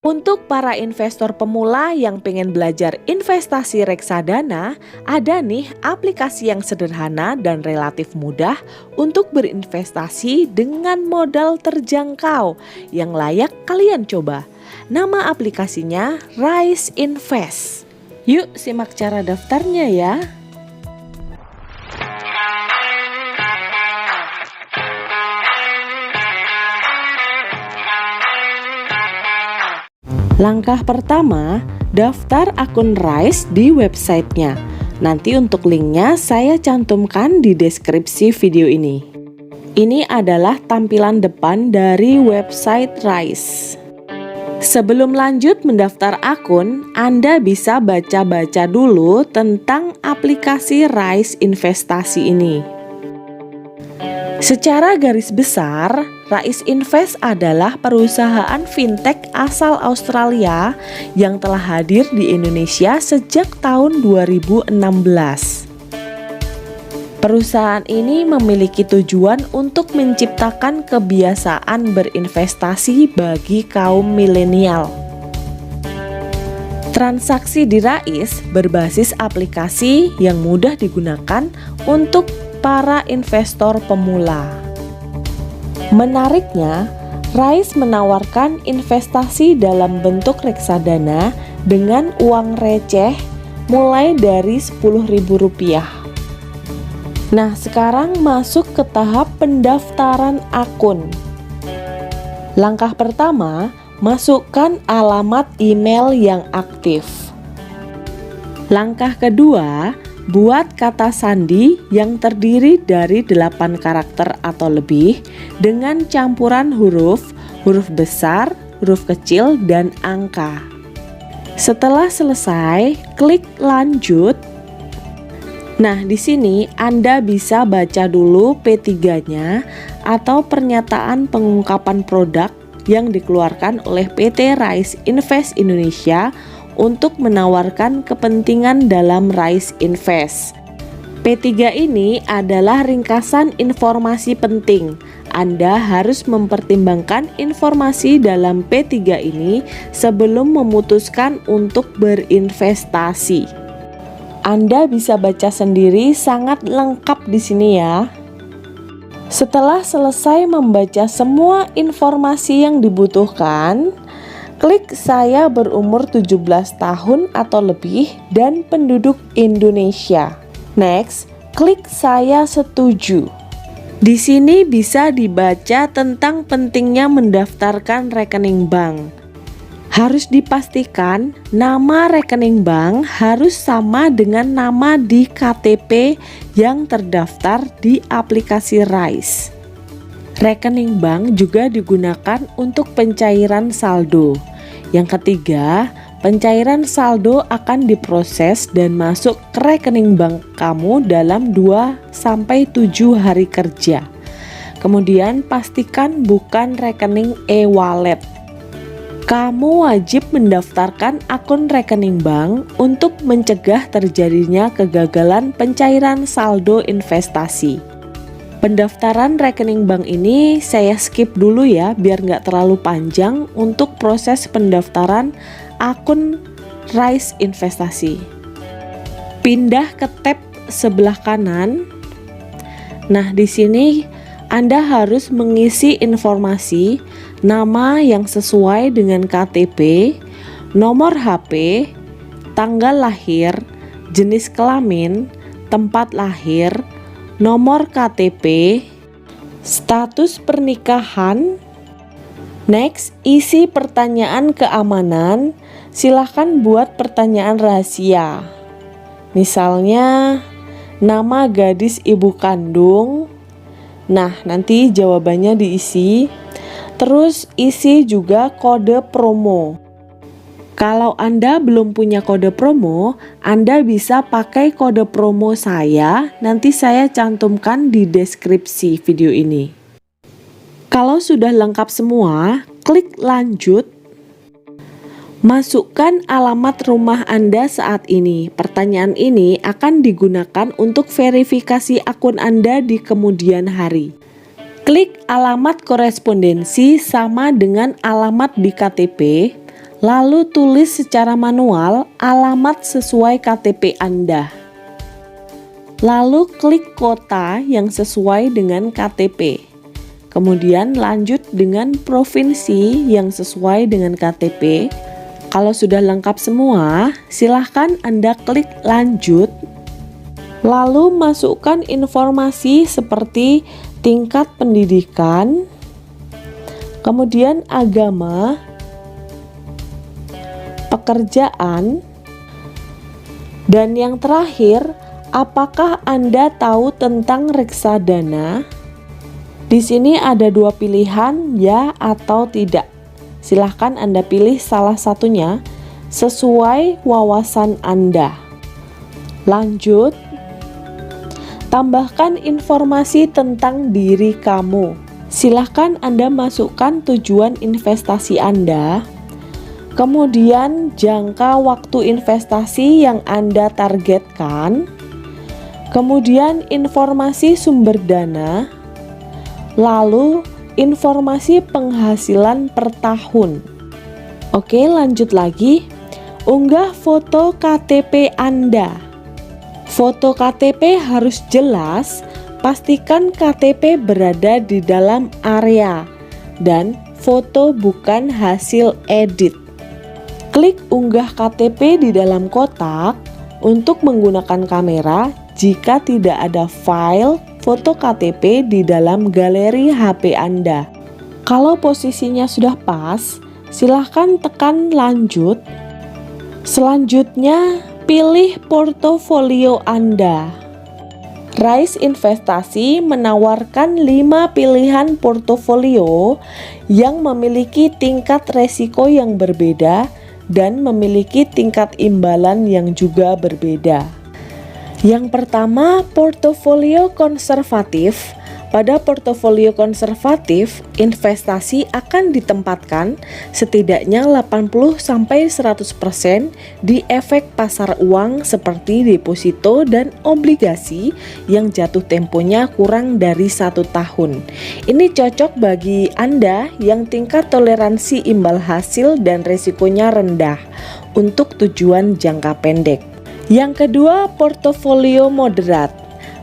Untuk para investor pemula yang pengen belajar investasi reksadana, ada nih aplikasi yang sederhana dan relatif mudah untuk berinvestasi dengan modal terjangkau yang layak kalian coba. Nama aplikasinya Rise Invest. Yuk simak cara daftarnya ya. Langkah pertama, daftar akun Rise di websitenya. Nanti untuk linknya saya cantumkan di deskripsi video ini. Ini adalah tampilan depan dari website Rise. Sebelum lanjut mendaftar akun, Anda bisa baca-baca dulu tentang aplikasi Rise Investasi ini. Secara garis besar, Rise Invest adalah perusahaan fintech asal Australia yang telah hadir di Indonesia sejak tahun 2016. Perusahaan ini memiliki tujuan untuk menciptakan kebiasaan berinvestasi bagi kaum milenial. Transaksi di Rise berbasis aplikasi yang mudah digunakan untuk para investor pemula. Menariknya, Rise menawarkan investasi dalam bentuk reksadana dengan uang receh mulai dari Rp10.000. Nah, sekarang masuk ke tahap pendaftaran akun. Langkah pertama, masukkan alamat email yang aktif. Langkah kedua, buat kata sandi yang terdiri dari 8 karakter atau lebih dengan campuran huruf besar, huruf kecil, dan angka. Setelah selesai, klik lanjut. Nah, di sini Anda bisa baca dulu P3-nya atau pernyataan pengungkapan produk yang dikeluarkan oleh PT Rise Invest Indonesia untuk menawarkan kepentingan dalam Rise Invest. P3 ini adalah ringkasan informasi penting. Anda harus mempertimbangkan informasi dalam P3 ini sebelum memutuskan untuk berinvestasi. Anda bisa baca sendiri, sangat lengkap di sini ya. Setelah selesai membaca semua informasi yang dibutuhkan, klik saya berumur 17 tahun atau lebih dan penduduk Indonesia. Next, klik saya setuju. Di sini bisa dibaca tentang pentingnya mendaftarkan rekening bank. Harus dipastikan nama rekening bank harus sama dengan nama di KTP yang terdaftar di aplikasi Rise. Rekening bank juga digunakan untuk pencairan saldo. Yang ketiga, pencairan saldo akan diproses dan masuk ke rekening bank kamu dalam 2-7 hari kerja. Kemudian pastikan bukan rekening e-wallet. Kamu wajib mendaftarkan akun rekening bank untuk mencegah terjadinya kegagalan pencairan saldo investasi. Pendaftaran rekening bank ini saya skip dulu ya, biar nggak terlalu panjang untuk proses pendaftaran akun Rise Investasi. Pindah ke tab sebelah kanan. Nah, di sini Anda harus mengisi informasi nama yang sesuai dengan KTP, nomor HP, tanggal lahir, jenis kelamin, tempat lahir, nomor KTP, status pernikahan. Next, isi pertanyaan keamanan. Silahkan buat pertanyaan rahasia. Misalnya, nama gadis ibu kandung. Nah, nanti jawabannya diisi. Terus isi juga kode promo. Kalau Anda belum punya kode promo, Anda bisa pakai kode promo saya. Nanti saya cantumkan di deskripsi video ini. Kalau sudah lengkap semua, klik lanjut. Masukkan alamat rumah Anda saat ini. Pertanyaan ini akan digunakan untuk verifikasi akun Anda di kemudian hari. Klik alamat korespondensi sama dengan alamat di KTP, Lalu tulis secara manual alamat sesuai KTP Anda. Lalu klik kota yang sesuai dengan KTP. Kemudian lanjut dengan provinsi yang sesuai dengan KTP. Kalau sudah lengkap semua, silahkan Anda klik lanjut. Lalu masukkan informasi seperti tingkat pendidikan, kemudian agama, pekerjaan, dan yang terakhir, apakah Anda tahu tentang reksadana? Di sini ada dua pilihan, ya atau tidak. Silahkan Anda pilih salah satunya sesuai wawasan Anda. Lanjut, tambahkan informasi tentang diri kamu. Silahkan Anda masukkan tujuan investasi Anda, kemudian jangka waktu investasi yang Anda targetkan, kemudian informasi sumber dana, lalu informasi penghasilan per tahun. Oke, lanjut lagi. Unggah foto KTP Anda. Foto KTP harus jelas, pastikan KTP berada di dalam area, dan foto bukan hasil edit. Klik unggah KTP di dalam kotak untuk menggunakan kamera jika tidak ada file foto KTP di dalam galeri HP Anda. Kalau posisinya sudah pas, silahkan tekan lanjut. Selanjutnya, pilih portofolio Anda. Rise Investasi menawarkan 5 pilihan portofolio yang memiliki tingkat resiko yang berbeda dan memiliki tingkat imbalan yang juga berbeda. Yang pertama, portofolio konservatif. Pada portofolio konservatif, investasi akan ditempatkan setidaknya 80-100% di efek pasar uang seperti deposito dan obligasi yang jatuh temponya kurang dari 1 tahun. Ini cocok bagi Anda yang tingkat toleransi imbal hasil dan risikonya rendah untuk tujuan jangka pendek. Yang kedua, portofolio moderat.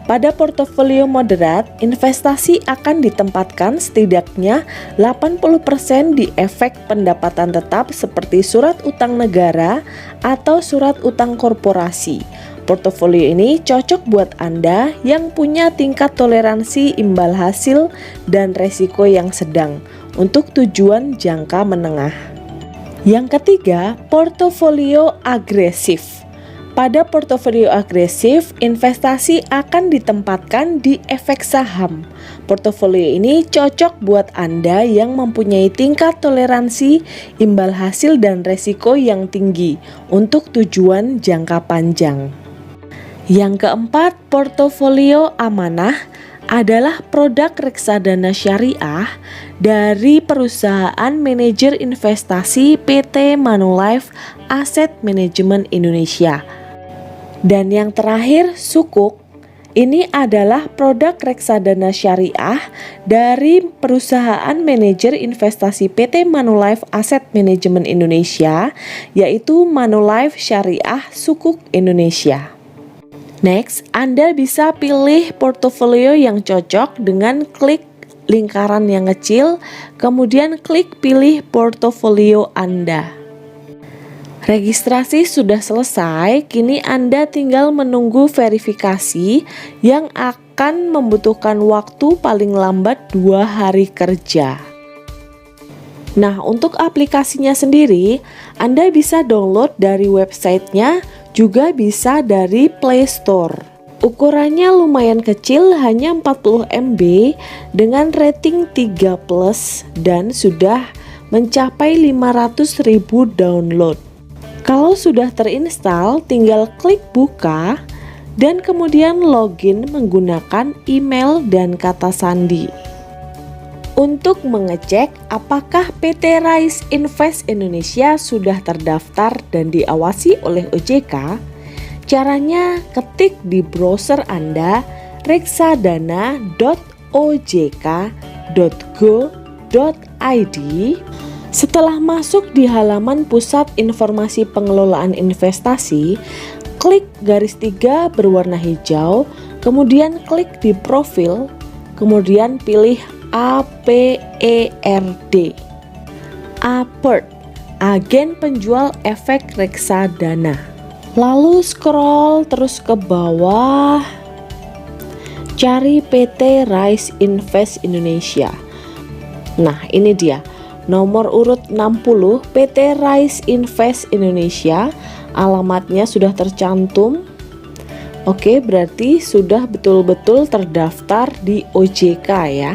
Pada portofolio moderat, investasi akan ditempatkan setidaknya 80% di efek pendapatan tetap seperti surat utang negara atau surat utang korporasi. Portofolio ini cocok buat Anda yang punya tingkat toleransi imbal hasil dan resiko yang sedang untuk tujuan jangka menengah. Yang ketiga, portofolio agresif. Pada portofolio agresif, investasi akan ditempatkan di efek saham. Portofolio ini cocok buat Anda yang mempunyai tingkat toleransi imbal hasil dan resiko yang tinggi untuk tujuan jangka panjang. Yang keempat, portofolio amanah adalah produk reksadana syariah dari perusahaan manajer investasi PT Manulife Asset Management Indonesia. Dan yang terakhir, sukuk. Ini adalah produk reksadana syariah dari perusahaan manajer investasi PT Manulife Asset Management Indonesia, yaitu Manulife Syariah Sukuk Indonesia. Next, Anda bisa pilih portofolio yang cocok dengan klik lingkaran yang kecil, kemudian klik pilih portofolio Anda. Registrasi sudah selesai, kini Anda tinggal menunggu verifikasi yang akan membutuhkan waktu paling lambat 2 hari kerja. Nah, untuk aplikasinya sendiri, Anda bisa download dari websitenya, juga bisa dari Play Store. Ukurannya lumayan kecil, hanya 40 MB dengan rating 3+, dan sudah mencapai 500.000 download. Kalau sudah terinstall, tinggal klik buka dan kemudian login menggunakan email dan kata sandi. Untuk mengecek apakah PT Rise Invest Indonesia sudah terdaftar dan diawasi oleh OJK, caranya ketik di browser Anda reksadana.ojk.go.id, Setelah masuk di halaman Pusat Informasi Pengelolaan Investasi, klik garis 3 berwarna hijau, kemudian klik di profil, kemudian pilih APERD. APERD, Agen Penjual Efek Reksadana. Lalu scroll terus ke bawah, cari PT Rise Invest Indonesia. Nah, ini dia. Nomor urut 60 PT Rise Invest Indonesia, alamatnya sudah tercantum. Oke, berarti sudah betul-betul terdaftar di OJK ya.